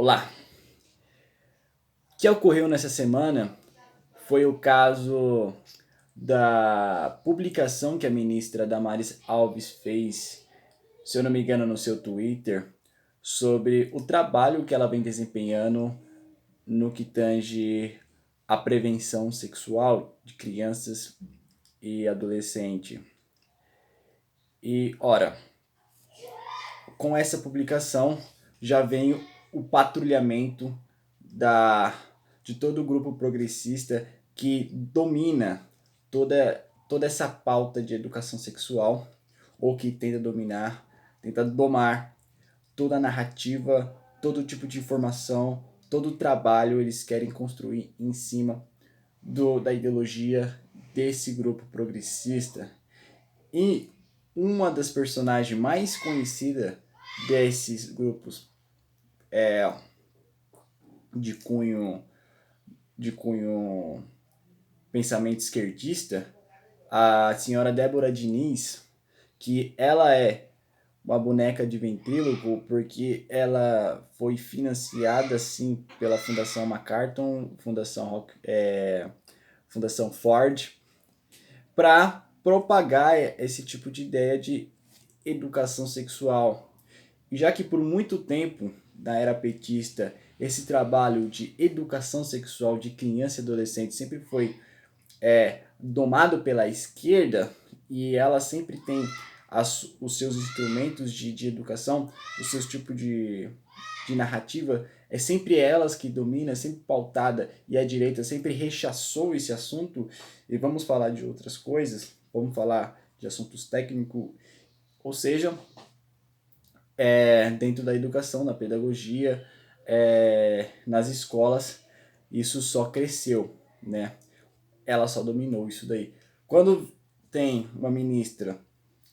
Olá! O que ocorreu nessa semana foi o caso da publicação que a ministra Damares Alves fez, se eu não me engano, no seu Twitter, sobre o trabalho que ela vem desempenhando no que tange a prevenção sexual de crianças e adolescentes. E, ora, com essa publicação já vem o patrulhamento da, de todo o grupo progressista que domina toda essa pauta de educação sexual, ou que tenta domar toda a narrativa, todo tipo de informação, todo o trabalho eles querem construir em cima da ideologia desse grupo progressista. E uma das personagens mais conhecidas desses grupos de cunho de cunho pensamento esquerdista, a senhora Débora Diniz, que ela é uma boneca de ventríloco porque ela foi financiada assim pela Fundação MacArthur, Fundação Ford, para propagar esse tipo de ideia de educação sexual. E já que por muito tempo, na era petista, esse trabalho de educação sexual de criança e adolescente sempre foi domado pela esquerda, e ela sempre tem os seus instrumentos de educação, os seus tipos de narrativa, é sempre elas que dominam, é sempre pautada, e a direita sempre rechaçou esse assunto. E vamos falar de outras coisas, vamos falar de assuntos técnicos, ou seja, dentro da educação, na pedagogia, nas escolas, isso só cresceu, né? Ela só dominou isso daí. Quando tem uma ministra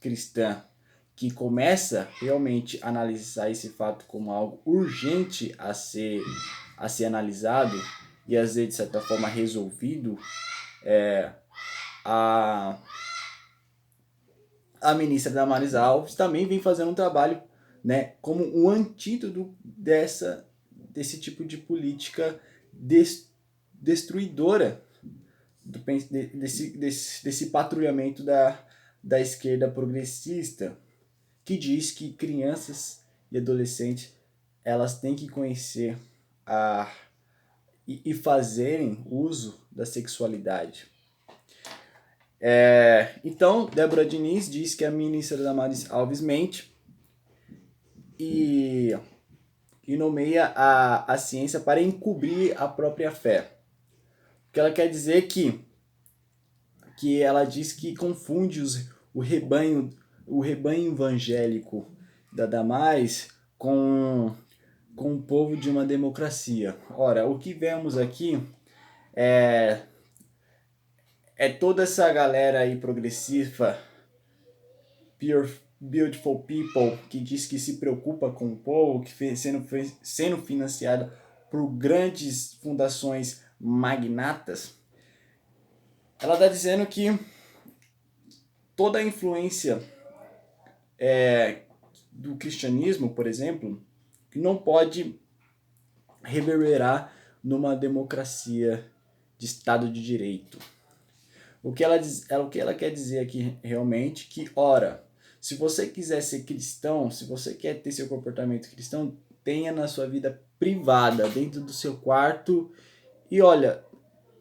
cristã que começa realmente a analisar esse fato como algo urgente a ser analisado e a ser de certa forma resolvido, a, a ministra Damares Alves também vem fazendo um trabalho, né, como um antídoto desse tipo de política destruidora desse patrulhamento da esquerda progressista, que diz que crianças e adolescentes elas têm que conhecer e fazerem uso da sexualidade. Então, Débora Diniz diz que a ministra Damares Alves mente e nomeia a ciência para encobrir a própria fé. O que ela quer dizer que ela diz que confunde o rebanho evangélico da Damares com o povo de uma democracia. Ora, o que vemos aqui é toda essa galera aí progressiva, beautiful people, que diz que se preocupa com o povo, que sendo financiada por grandes fundações magnatas. Ela está dizendo que toda a influência do cristianismo, por exemplo, não pode reverberar numa democracia de Estado de Direito. O que ela quer dizer aqui realmente que, ora, se você quiser ser cristão, se você quer ter seu comportamento cristão, tenha na sua vida privada, dentro do seu quarto, e olha,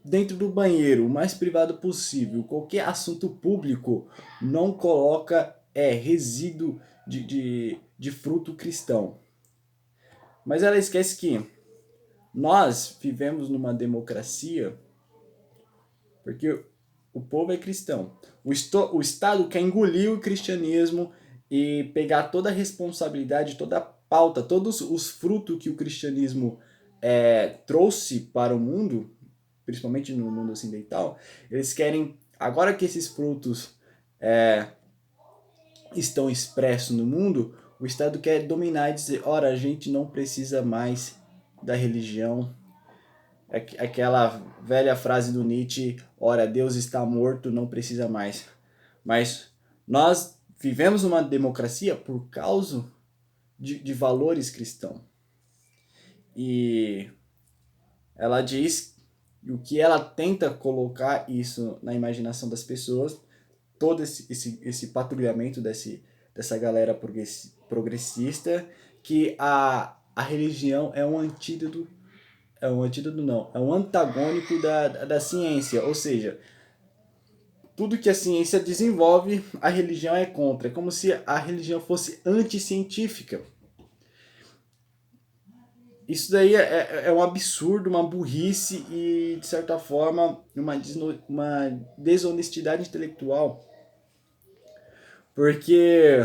dentro do banheiro, o mais privado possível. Qualquer assunto público não coloca resíduo de fruto cristão. Mas ela esquece que nós vivemos numa democracia porque o povo é cristão. O Estado quer engolir o cristianismo e pegar toda a responsabilidade, toda a pauta, todos os frutos que o cristianismo trouxe para o mundo, principalmente no mundo ocidental. Eles querem, agora que esses frutos estão expressos no mundo, o Estado quer dominar e dizer, ora, a gente não precisa mais da religião. Aquela velha frase do Nietzsche, ora, Deus está morto, não precisa mais. Mas nós vivemos uma democracia por causa de valores cristãos. E ela diz o que ela tenta colocar isso na imaginação das pessoas, todo esse patrulhamento dessa galera progressista, que a religião é um antídoto, é um antagônico da ciência, ou seja, tudo que a ciência desenvolve, a religião é contra, é como se a religião fosse anticientífica. Isso daí é um absurdo, uma burrice e, de certa forma, uma desonestidade intelectual, porque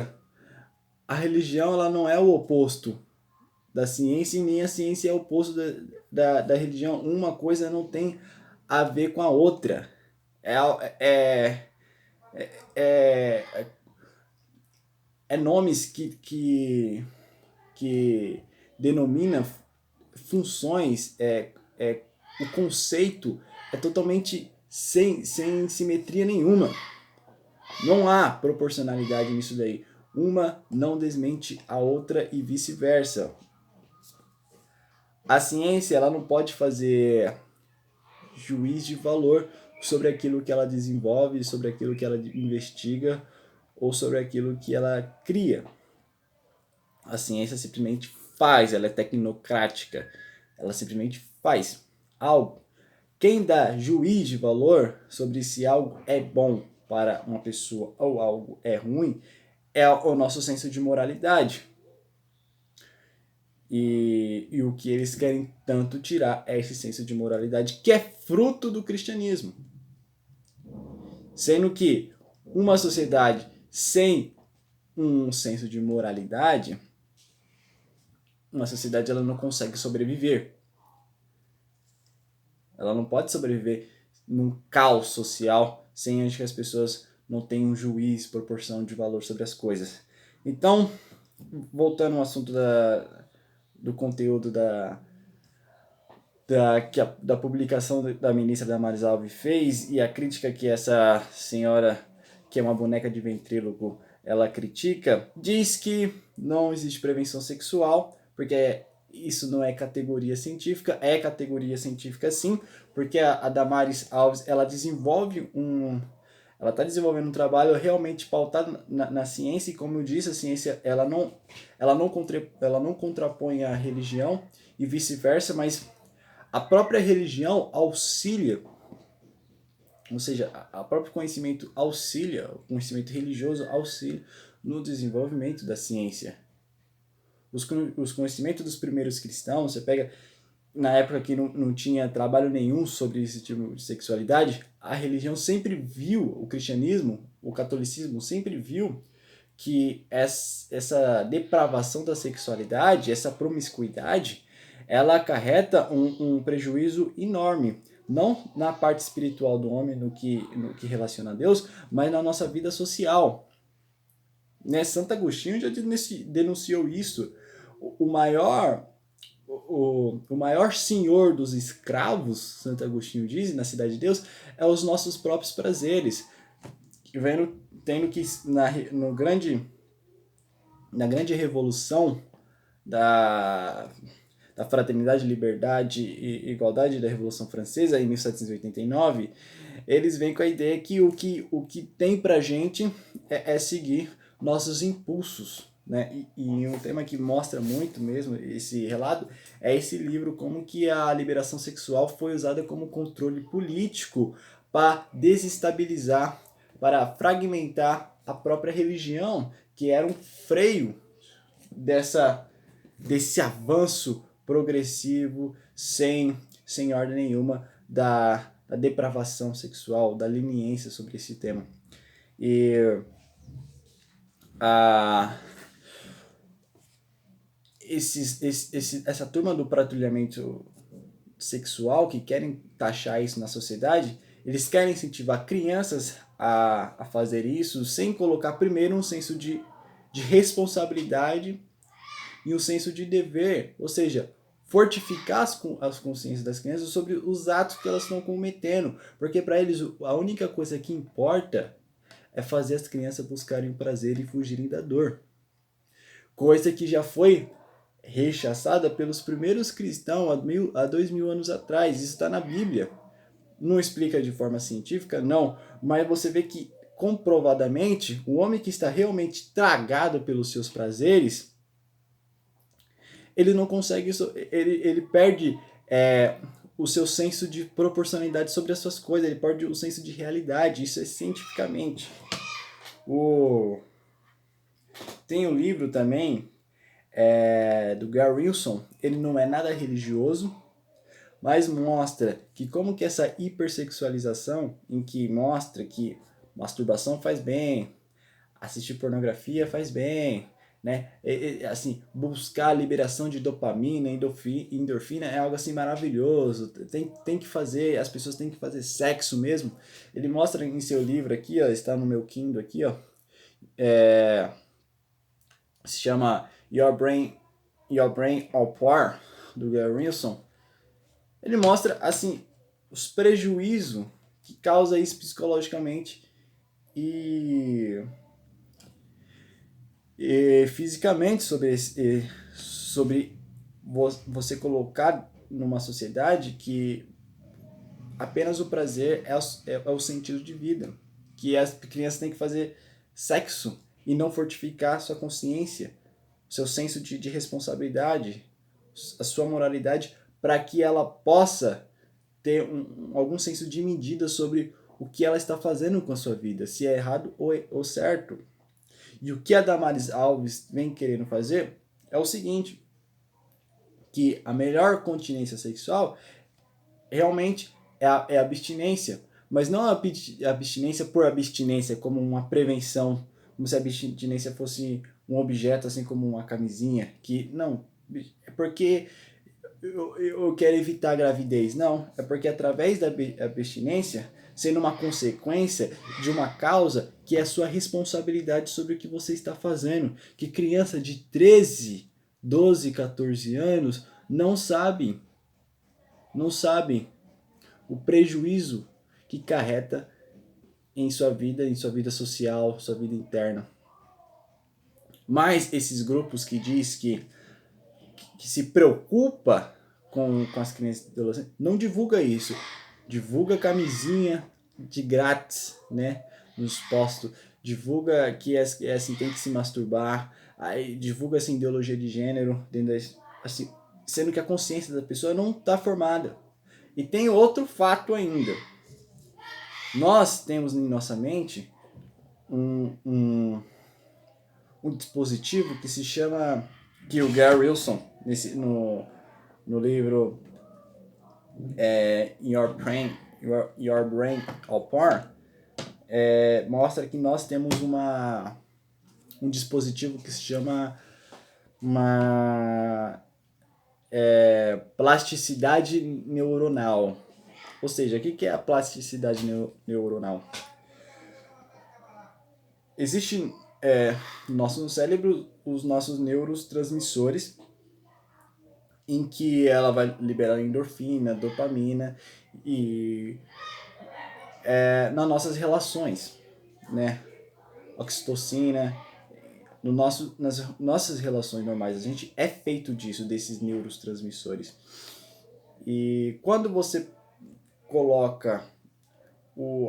a religião ela não é o oposto da ciência e nem a ciência é o oposto da religião. Uma coisa não tem a ver com a outra. É, é, é, é nomes que denominam funções, o conceito é totalmente sem simetria nenhuma. Não há proporcionalidade nisso daí. Uma não desmente a outra e vice-versa. A ciência ela não pode fazer juiz de valor sobre aquilo que ela desenvolve, sobre aquilo que ela investiga ou sobre aquilo que ela cria. A ciência simplesmente faz, ela é tecnocrática, ela simplesmente faz algo. Quem dá juiz de valor sobre se algo é bom para uma pessoa ou algo é ruim é o nosso senso de moralidade. E o que eles querem tanto tirar é esse senso de moralidade que é fruto do cristianismo. Sendo que uma sociedade sem um senso de moralidade, uma sociedade ela não consegue sobreviver. Ela não pode sobreviver num caos social sem que as pessoas não tenham um juiz, proporção de valor sobre as coisas. Então, voltando ao assunto do conteúdo da publicação da ministra Damares Alves fez e a crítica que essa senhora, que é uma boneca de ventríloco, ela critica, diz que não existe prevenção sexual, porque isso não é categoria científica, é categoria científica sim, porque a Damares Alves, ela está desenvolvendo um trabalho realmente pautado na ciência, e como eu disse, a ciência ela não contrapõe a religião e vice-versa, mas a própria religião auxilia, ou seja, o próprio conhecimento auxilia, o conhecimento religioso auxilia no desenvolvimento da ciência. Os conhecimentos dos primeiros cristãos, você pega, na época que não tinha trabalho nenhum sobre esse tipo de sexualidade, a religião sempre viu, o cristianismo, o catolicismo sempre viu que essa depravação da sexualidade, essa promiscuidade, ela acarreta um prejuízo enorme, não na parte espiritual do homem, no que relaciona a Deus, mas na nossa vida social. Né? Santo Agostinho já denunciou isso. O maior senhor dos escravos, Santo Agostinho diz, na Cidade de Deus, é os nossos próprios prazeres. Tendo que na grande revolução da fraternidade, liberdade e igualdade da Revolução Francesa, em 1789, eles vêm com a ideia que o que tem pra gente é seguir nossos impulsos. Né? E um tema que mostra muito mesmo esse relato é esse livro, como que a liberação sexual foi usada como controle político para desestabilizar, para fragmentar a própria religião, que era um freio desse avanço progressivo, sem ordem nenhuma, da depravação sexual, da leniência sobre esse tema. E essa turma do patrulhamento sexual, que querem taxar isso na sociedade, eles querem incentivar crianças a fazer isso sem colocar primeiro um senso de responsabilidade e um senso de dever, ou seja, fortificar as consciências das crianças sobre os atos que elas estão cometendo, porque para eles a única coisa que importa é fazer as crianças buscarem o prazer e fugirem da dor. Coisa que já foi rechaçada pelos primeiros cristãos há 2000 anos atrás. Isso está na Bíblia. Não explica de forma científica? Não. Mas você vê que, comprovadamente, o homem que está realmente tragado pelos seus prazeres, ele não consegue, ele perde o seu senso de proporcionalidade sobre as suas coisas, ele perde o senso de realidade, isso é cientificamente. Tem um livro também do Gary Wilson, ele não é nada religioso, mas mostra que como que essa hipersexualização, em que mostra que masturbação faz bem, assistir pornografia faz bem, né? Assim, buscar a liberação de dopamina, endorfina é algo assim maravilhoso. Tem que fazer, as pessoas têm que fazer sexo mesmo. Ele mostra em seu livro aqui, ó, está no meu Kindle aqui, ó, se chama Your Brain All Par, do Gary Wilson. Ele mostra assim os prejuízos que causa isso psicologicamente e fisicamente sobre você colocar numa sociedade que apenas o prazer é o sentido de vida, que as crianças têm que fazer sexo e não fortificar sua consciência, seu senso de responsabilidade, a sua moralidade, para que ela possa ter algum senso de medida sobre o que ela está fazendo com a sua vida, se é errado ou certo. E o que a Damaris Alves vem querendo fazer é o seguinte, que a melhor continência sexual realmente é a abstinência, mas não a abstinência por abstinência, como uma prevenção, como se a abstinência fosse um objeto, assim como uma camisinha, que não, é porque eu quero evitar a gravidez. Não, é porque através da abstinência, sendo uma consequência de uma causa que é a sua responsabilidade sobre o que você está fazendo, que criança de 13, 12, 14 anos não sabem o prejuízo que carreta em sua vida social, sua vida interna. Mas esses grupos que diz que se preocupa com as crianças e adolescentes, não divulga isso. Divulga camisinha de grátis, né? Nos postos. Divulga que assim, tem que se masturbar. Aí divulga essa ideologia de gênero, assim, sendo que a consciência da pessoa não está formada. E tem outro fato ainda. Nós temos em nossa mente um dispositivo que se chama, que o Gary Wilson, no livro Your Brain All Par, mostra que nós temos um dispositivo que se chama uma plasticidade neuronal. Ou seja, o que é a plasticidade neuronal? Existe no nosso cérebro os nossos neurotransmissores, em que ela vai liberar endorfina, dopamina e nas nossas relações, né? Oxitocina, nas nossas relações normais. A gente é feito disso, desses neurotransmissores. E quando você coloca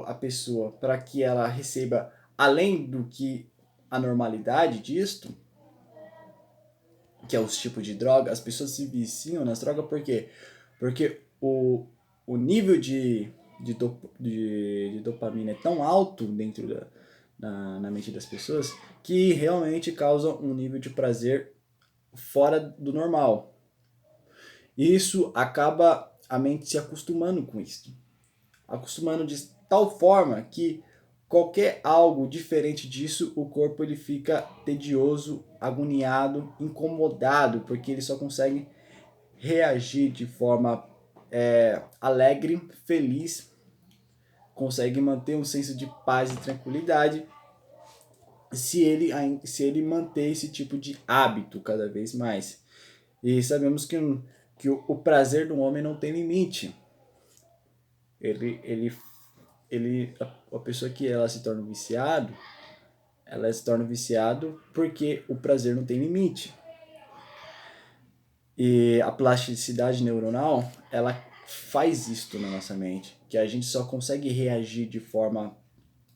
a pessoa para que ela receba além do que a normalidade disto, que é os tipos de droga, as pessoas se viciam nas drogas por quê? Porque o nível de dopamina é tão alto dentro na mente das pessoas que realmente causa um nível de prazer fora do normal. Isso acaba a mente se acostumando com isso. Acostumando de tal forma que qualquer algo diferente disso, o corpo ele fica tedioso, agoniado, incomodado, porque ele só consegue reagir de forma alegre, feliz, consegue manter um senso de paz e tranquilidade se ele manter esse tipo de hábito cada vez mais. E sabemos que o prazer do homem não tem limite. A pessoa que ela se torna viciado, ela se torna viciado porque o prazer não tem limite. E a plasticidade neuronal, ela faz isto na nossa mente, que a gente só consegue reagir de forma...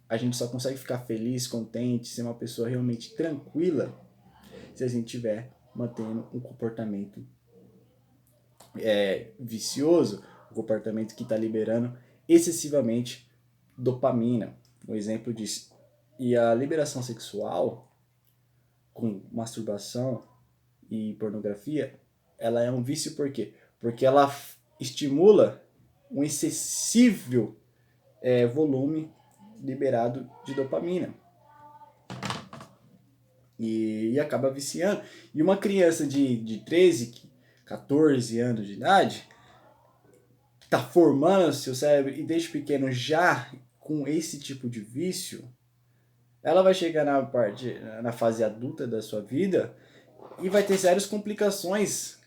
A gente só consegue ficar feliz, contente, ser uma pessoa realmente tranquila se a gente tiver mantendo um comportamento vicioso, um comportamento que está liberando excessivamente dopamina, um exemplo disso. E a liberação sexual com masturbação e pornografia, ela é um vício por quê? Porque ela estimula um excessivo volume liberado de dopamina. E acaba viciando. E uma criança de 13, 14 anos de idade, está formando seu cérebro e desde pequeno já com esse tipo de vício, ela vai chegar na fase adulta da sua vida e vai ter sérias complicações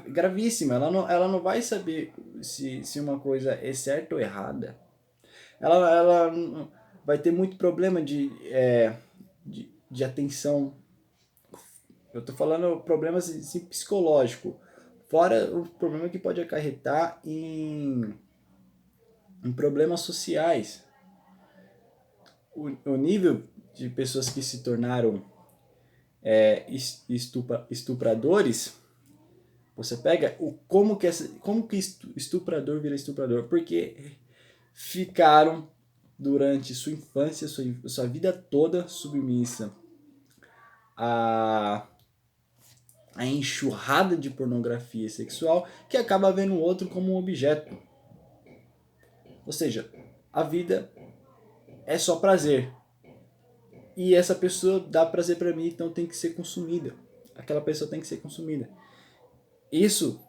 gravíssimas. Ela não vai saber se uma coisa é certa ou errada. Ela vai ter muito problema de atenção. Eu estou falando problemas assim, psicológicos. Fora o problema que pode acarretar em problemas sociais. O nível de pessoas que se tornaram estupradores, você pega como que estuprador vira estuprador, porque ficaram durante sua infância, sua vida toda submissa a enxurrada de pornografia sexual, que acaba vendo o outro como um objeto. Ou seja, a vida é só prazer. E essa pessoa dá prazer para mim, então tem que ser consumida. Aquela pessoa tem que ser consumida. Isso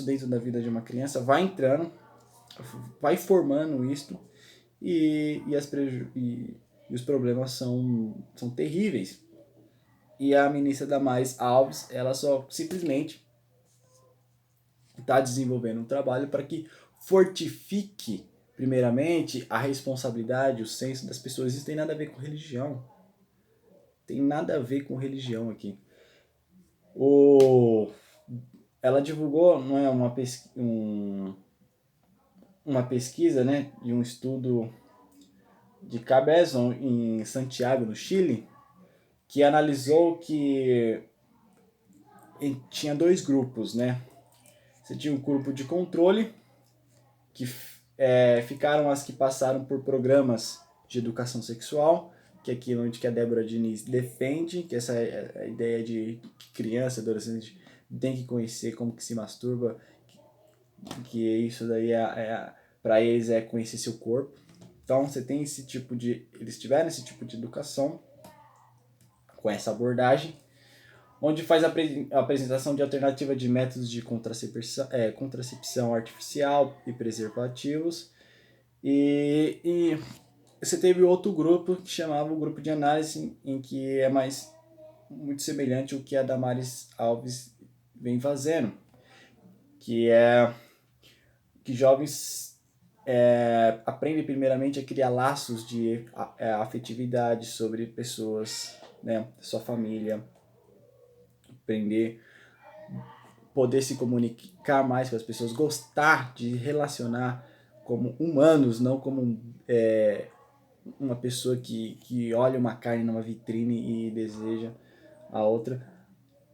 dentro da vida de uma criança, vai entrando, vai formando isto e os problemas são terríveis. E a ministra Damares Alves, ela só simplesmente está desenvolvendo um trabalho para que fortifique, primeiramente, a responsabilidade, o senso das pessoas. Isso tem nada a ver com religião. Tem nada a ver com religião aqui. Ela divulgou, não é uma pesquisa, né, de um estudo de Cabezon em Santiago, no Chile, que analisou que tinha dois grupos, né? Você tinha um grupo de controle, que ficaram as que passaram por programas de educação sexual, que é aquilo onde que a Débora Diniz defende, que essa é a ideia de que criança, adolescente tem que conhecer como que se masturba, que isso daí para eles é conhecer seu corpo. Então você tem eles tiveram esse tipo de educação com essa abordagem, onde faz a apresentação de alternativa de métodos de contracepção artificial e preservativos. E você teve outro grupo que chamava o grupo de análise, em que é muito semelhante ao que a Damares Alves vem fazendo, que é que jovens aprendem primeiramente a criar laços de afetividade sobre pessoas, né, sua família, aprender, poder se comunicar mais com as pessoas, gostar de relacionar como humanos, não como uma pessoa que olha uma carne numa vitrine e deseja a outra.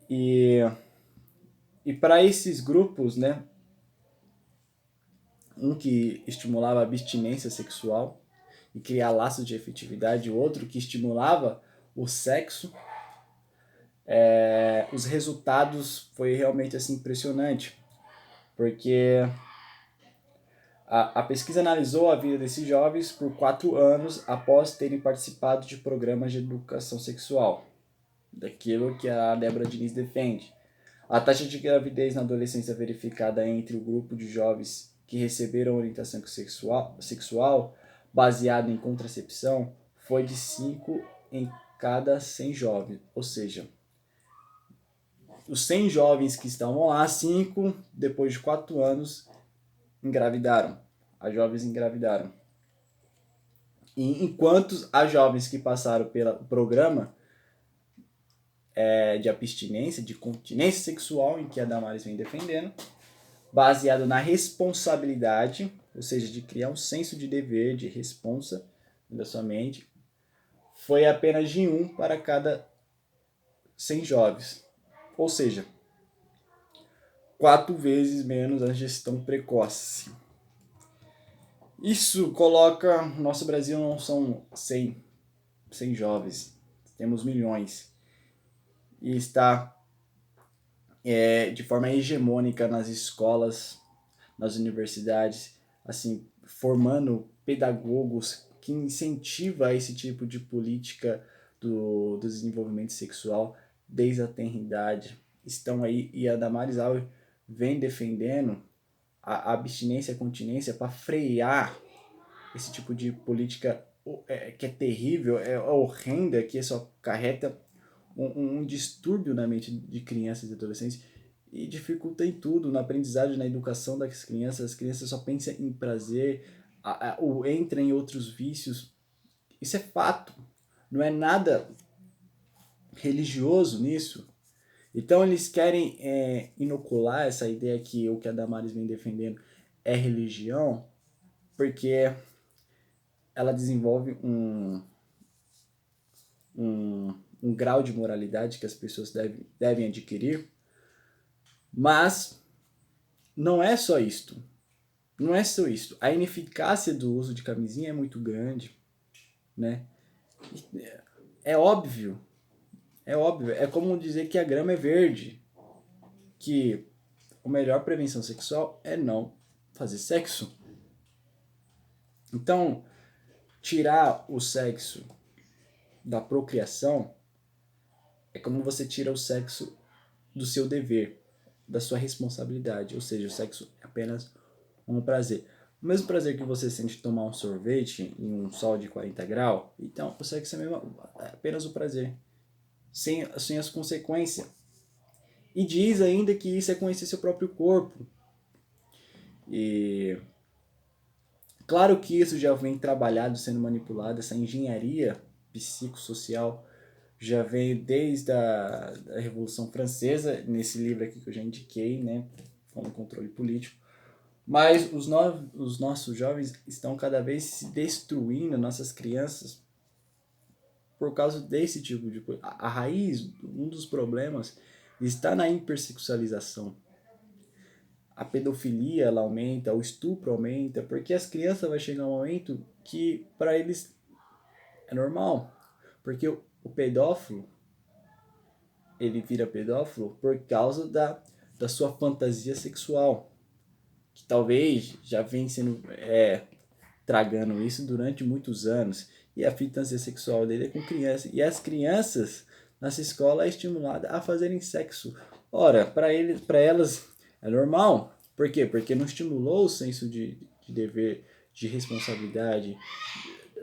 E para esses grupos, né, um que estimulava a abstinência sexual e criar laços de afetividade, o outro que estimulava o sexo, os resultados foi realmente assim impressionante, porque a pesquisa analisou a vida desses jovens por 4 anos após terem participado de programas de educação sexual, daquilo que a Débora Diniz defende. A taxa de gravidez na adolescência verificada entre o grupo de jovens que receberam orientação sexual baseada em contracepção foi de 5 em cada 100 jovens. Ou seja, os 100 jovens que estavam lá, 5, depois de 4 anos, engravidaram. As jovens engravidaram. E enquanto as jovens que passaram pelo programa de abstinência, de continência sexual, em que a Damares vem defendendo, baseado na responsabilidade, ou seja, de criar um senso de dever, de responsa da sua mente, foi apenas de 1 para cada 100 jovens. Ou seja, 4 vezes menos a gestão precoce. Isso coloca, nosso Brasil não são 100 jovens, temos milhões. E está de forma hegemônica nas escolas, nas universidades, assim, formando pedagogos que incentivam esse tipo de política do desenvolvimento sexual desde a tenridade. Estão aí, e a Damares Alves vem defendendo a abstinência e a continência para frear esse tipo de política que é terrível, é horrenda, que só carrega um distúrbio na mente de crianças e adolescentes e dificulta em tudo, na aprendizagem, na educação das crianças. As crianças só pensam em prazer, ou entram em outros vícios. Isso é fato, não é nada religioso nisso. Então eles querem inocular essa ideia que o que a Damares vem defendendo é religião, porque ela desenvolve um grau de moralidade que as pessoas devem adquirir, mas não é só isto. Não é só isto. A ineficácia do uso de camisinha é muito grande, né? É óbvio, é como dizer que a grama é verde, que a melhor prevenção sexual é não fazer sexo. Então, tirar o sexo da procriação é como você tira o sexo do seu dever, da sua responsabilidade, ou seja, o sexo é apenas um prazer. O mesmo prazer que você sente tomar um sorvete em um sol de 40 graus, então o sexo é apenas o prazer, sem as consequências. E diz ainda que isso é conhecer seu próprio corpo. E claro que isso já vem trabalhado, sendo manipulado, essa engenharia psicossocial já veio desde a Revolução Francesa, nesse livro aqui que eu já indiquei, né, como controle político. Mas os nossos jovens estão cada vez se destruindo, nossas crianças, por causa desse tipo de coisa. A raiz, um dos problemas, está na hipersexualização. A pedofilia ela aumenta, o estupro aumenta, porque as crianças vai chegar um momento que para eles é normal. Porque o pedófilo, ele vira pedófilo por causa da sua fantasia sexual, que talvez já vem sendo tragando isso durante muitos anos. E a fantasia sexual dele é com crianças. E as crianças nessa escola é estimulada a fazerem sexo. Ora, para elas é normal. Por quê? Porque não estimulou o senso de dever, de responsabilidade,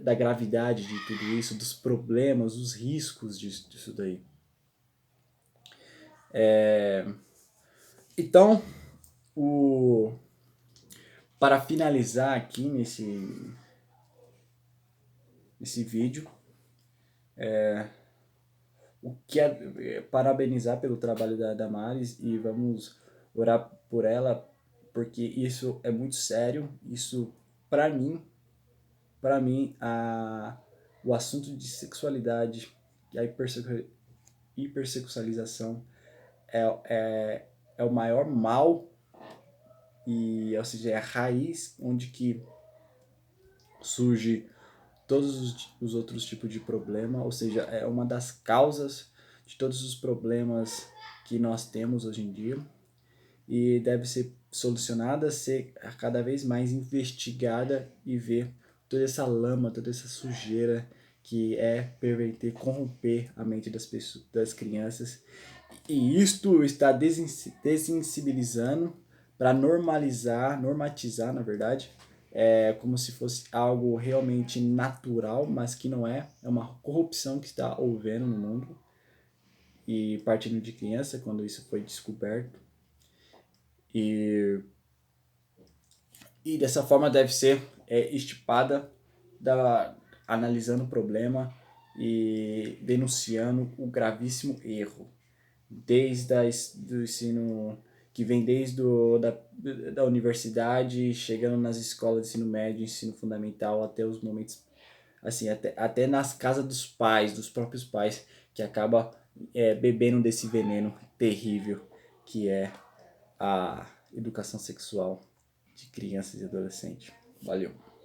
da gravidade de tudo isso, dos problemas, dos riscos disso daí. Então, para finalizar aqui nesse vídeo, parabenizar pelo trabalho da Damares e vamos orar por ela, porque isso é muito sério. Isso, para mim, o assunto de sexualidade e a hipersexualização é o maior mal, ou seja, é a raiz onde que surge todos os outros tipos de problema, ou seja, é uma das causas de todos os problemas que nós temos hoje em dia e deve ser solucionada, ser cada vez mais investigada e ver toda essa lama, toda essa sujeira que é perverter, corromper a mente das pessoas, das crianças. E isto está desensibilizando para normatizar, na verdade, como se fosse algo realmente natural, mas que não é. É uma corrupção que está ocorrendo no mundo e partindo de criança, quando isso foi descoberto. E dessa forma deve ser estipada, analisando o problema e denunciando o gravíssimo erro, do ensino que vem da universidade, chegando nas escolas de ensino médio, ensino fundamental, até os momentos, assim, até nas casas dos pais, dos próprios pais, que acaba bebendo desse veneno terrível que é a educação sexual de crianças e adolescentes. Valeu!